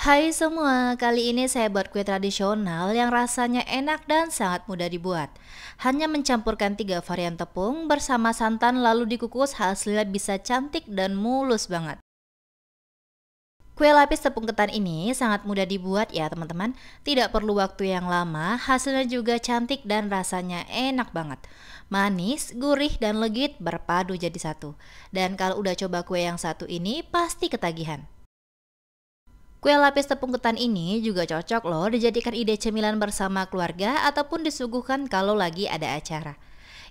Hai semua, kali ini saya buat kue tradisional yang rasanya enak dan sangat mudah dibuat. Hanya mencampurkan 3 varian tepung bersama santan lalu dikukus, hasilnya bisa cantik dan mulus banget. Kue lapis tepung ketan ini sangat mudah dibuat ya teman-teman. Tidak perlu waktu yang lama, hasilnya juga cantik dan rasanya enak banget. Manis, gurih, dan legit berpadu jadi satu. Dan kalau udah coba kue yang satu ini pasti ketagihan. Kue lapis tepung ketan ini juga cocok loh dijadikan ide cemilan bersama keluarga ataupun disuguhkan kalau lagi ada acara.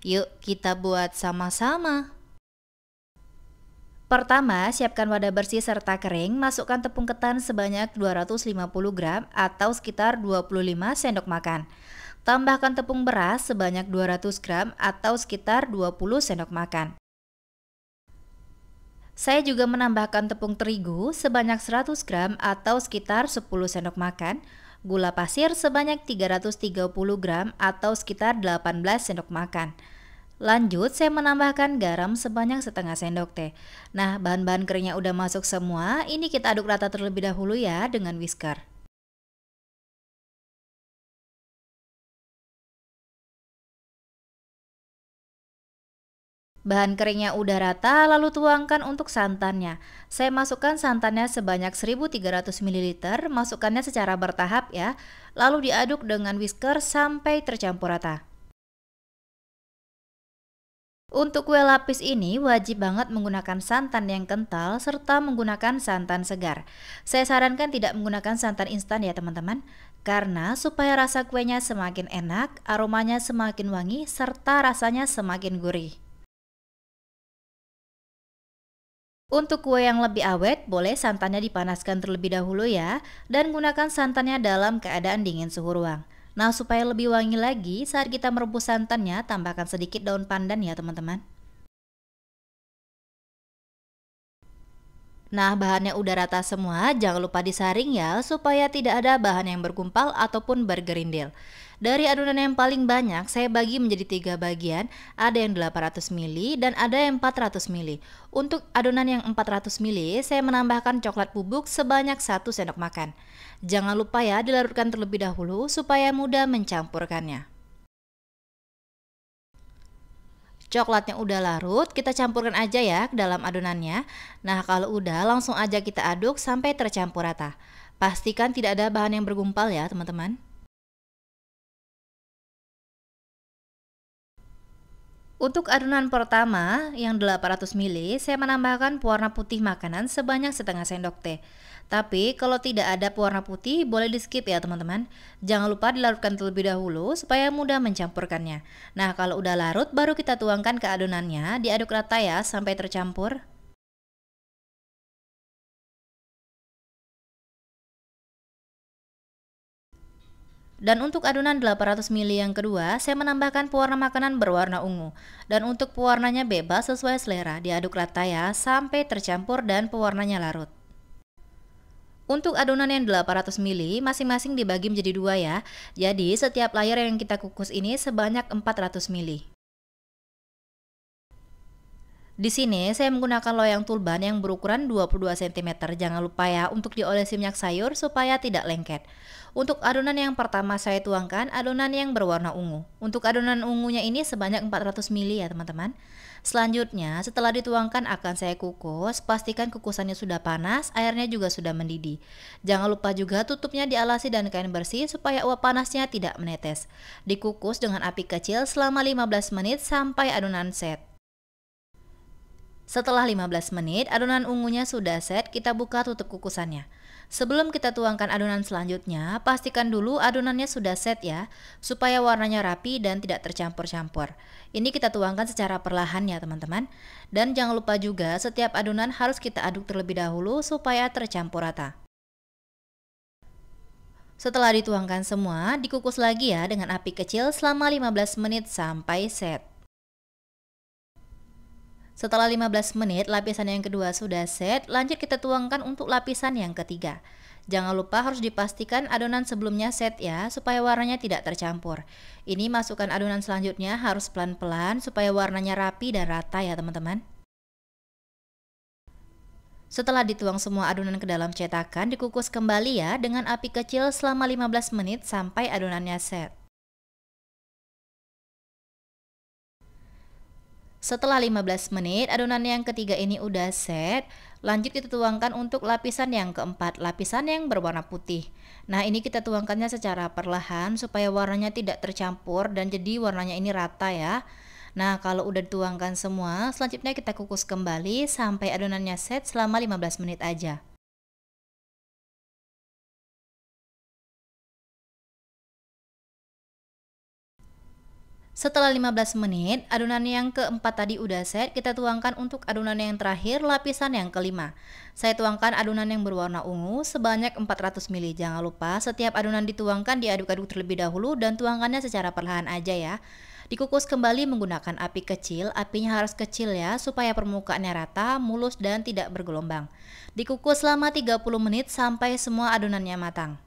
Yuk kita buat sama-sama. Pertama, siapkan wadah bersih serta kering, masukkan tepung ketan sebanyak 250 gram atau sekitar 25 sendok makan. Tambahkan tepung beras sebanyak 200 gram atau sekitar 20 sendok makan. Saya juga menambahkan tepung terigu sebanyak 100 gram atau sekitar 10 sendok makan, gula pasir sebanyak 330 gram atau sekitar 18 sendok makan. Lanjut, saya menambahkan garam sebanyak setengah sendok teh. Nah, bahan-bahan keringnya udah masuk semua, ini kita aduk rata terlebih dahulu ya dengan whisker. Bahan keringnya udah rata, lalu tuangkan untuk santannya. Saya masukkan santannya sebanyak 1300 ml, masukkannya secara bertahap ya. Lalu diaduk dengan whisker sampai tercampur rata. Untuk kue lapis ini wajib banget menggunakan santan yang kental serta menggunakan santan segar. Saya sarankan tidak menggunakan santan instan ya teman-teman, karena supaya rasa kuenya semakin enak, aromanya semakin wangi, serta rasanya semakin gurih. Untuk kue yang lebih awet, boleh santannya dipanaskan terlebih dahulu ya, dan gunakan santannya dalam keadaan dingin suhu ruang. Nah, supaya lebih wangi lagi, saat kita merebus santannya, tambahkan sedikit daun pandan ya teman-teman. Nah, bahannya udah rata semua, jangan lupa disaring ya, supaya tidak ada bahan yang bergumpal ataupun bergerindil. Dari adonan yang paling banyak, saya bagi menjadi 3 bagian, ada yang 800 ml dan ada yang 400 ml. Untuk adonan yang 400 ml, saya menambahkan coklat bubuk sebanyak 1 sendok makan. Jangan lupa ya, dilarutkan terlebih dahulu supaya mudah mencampurkannya. Coklatnya udah larut, kita campurkan aja ya ke dalam adonannya. Nah, kalau udah langsung aja kita aduk sampai tercampur rata. Pastikan tidak ada bahan yang bergumpal ya, teman-teman. Untuk adonan pertama yang 800 ml, saya menambahkan pewarna putih makanan sebanyak setengah sendok teh. Tapi kalau tidak ada pewarna putih, boleh di skip ya teman-teman. Jangan lupa dilarutkan terlebih dahulu supaya mudah mencampurkannya. Nah, kalau udah larut, baru kita tuangkan ke adonannya, diaduk rata ya sampai tercampur. Dan untuk adonan 800 ml yang kedua, saya menambahkan pewarna makanan berwarna ungu. Dan untuk pewarnanya bebas sesuai selera, diaduk rata ya sampai tercampur dan pewarnanya larut. Untuk adonan yang 800 ml, masing-masing dibagi menjadi 2 ya. Jadi setiap layer yang kita kukus ini sebanyak 400 ml. Di sini saya menggunakan loyang tulban yang berukuran 22 cm. Jangan lupa ya untuk diolesi minyak sayur supaya tidak lengket. Untuk adonan yang pertama saya tuangkan adonan yang berwarna ungu. Untuk adonan ungunya ini sebanyak 400 ml ya teman-teman. Selanjutnya setelah dituangkan akan saya kukus. Pastikan kukusannya sudah panas, airnya juga sudah mendidih. Jangan lupa juga tutupnya dialasi dan kain bersih supaya uap panasnya tidak menetes. Dikukus dengan api kecil selama 15 menit sampai adonan set. Setelah 15 menit, adonan ungunya sudah set, kita buka tutup kukusannya. Sebelum kita tuangkan adonan selanjutnya, pastikan dulu adonannya sudah set ya, supaya warnanya rapi dan tidak tercampur-campur. Ini kita tuangkan secara perlahan ya teman-teman. Dan jangan lupa juga setiap adonan harus kita aduk terlebih dahulu supaya tercampur rata. Setelah dituangkan semua, dikukus lagi ya dengan api kecil selama 15 menit sampai set. Setelah 15 menit, lapisan yang kedua sudah set, lanjut kita tuangkan untuk lapisan yang ketiga. Jangan lupa harus dipastikan adonan sebelumnya set ya, supaya warnanya tidak tercampur. Ini masukkan adonan selanjutnya harus pelan-pelan supaya warnanya rapi dan rata ya teman-teman. Setelah dituang semua adonan ke dalam cetakan, dikukus kembali ya dengan api kecil selama 15 menit sampai adonannya set. Setelah 15 menit, adonan yang ketiga ini udah set. Lanjut kita tuangkan untuk lapisan yang keempat, lapisan yang berwarna putih. Nah, ini kita tuangkannya secara perlahan supaya warnanya tidak tercampur dan jadi warnanya ini rata ya. Nah, kalau udah dituangkan semua, selanjutnya kita kukus kembali sampai adonannya set selama 15 menit aja. Setelah 15 menit, adonan yang keempat tadi udah set, kita tuangkan untuk adonan yang terakhir, lapisan yang kelima. Saya tuangkan adonan yang berwarna ungu sebanyak 400 ml. Jangan lupa setiap adonan dituangkan diaduk-aduk terlebih dahulu dan tuangkannya secara perlahan aja ya. Dikukus kembali menggunakan api kecil, apinya harus kecil ya supaya permukaannya rata, mulus dan tidak bergelombang. Dikukus selama 30 menit sampai semua adonannya matang.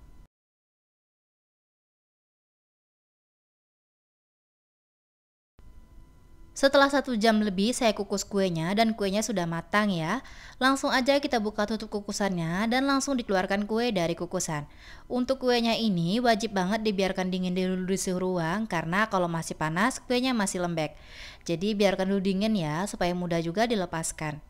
Setelah 1 jam lebih saya kukus kuenya dan kuenya sudah matang ya. Langsung aja kita buka tutup kukusannya dan langsung dikeluarkan kue dari kukusan. Untuk kuenya ini wajib banget dibiarkan dingin dulu di suhu ruang karena kalau masih panas kuenya masih lembek. Jadi biarkan dulu dingin ya supaya mudah juga dilepaskan.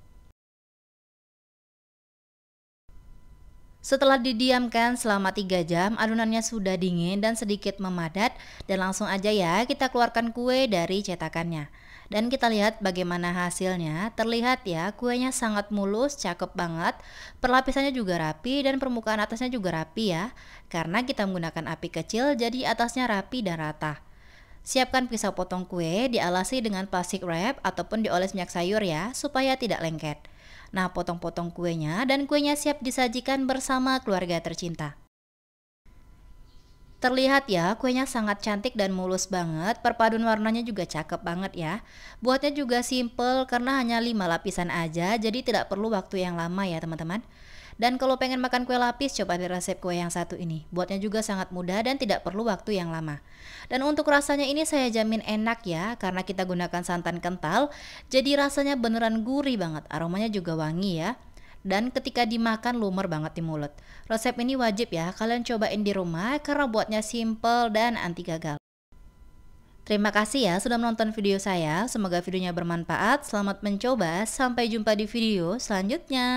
Setelah didiamkan selama 3 jam, adonannya sudah dingin dan sedikit memadat dan langsung aja ya kita keluarkan kue dari cetakannya. Dan kita lihat bagaimana hasilnya, terlihat ya kuenya sangat mulus, cakep banget, perlapisannya juga rapi dan permukaan atasnya juga rapi ya. Karena kita menggunakan api kecil jadi atasnya rapi dan rata. Siapkan pisau potong kue, dialasi dengan plastik wrap ataupun dioles minyak sayur ya, supaya tidak lengket. Nah, potong-potong kuenya dan kuenya siap disajikan bersama keluarga tercinta. Terlihat ya, kuenya sangat cantik dan mulus banget, perpaduan warnanya juga cakep banget ya. Buatnya juga simple karena hanya 5 lapisan aja, jadi tidak perlu waktu yang lama ya teman-teman. Dan kalau pengen makan kue lapis, coba di resep kue yang satu ini. Buatnya juga sangat mudah dan tidak perlu waktu yang lama. Dan untuk rasanya ini saya jamin enak ya, karena kita gunakan santan kental, jadi rasanya beneran gurih banget, aromanya juga wangi ya. Dan ketika dimakan lumer banget di mulut. Resep ini wajib ya kalian cobain di rumah karena buatnya simple dan anti gagal. Terima kasih ya sudah menonton video saya. Semoga videonya bermanfaat. Selamat mencoba. Sampai jumpa di video selanjutnya.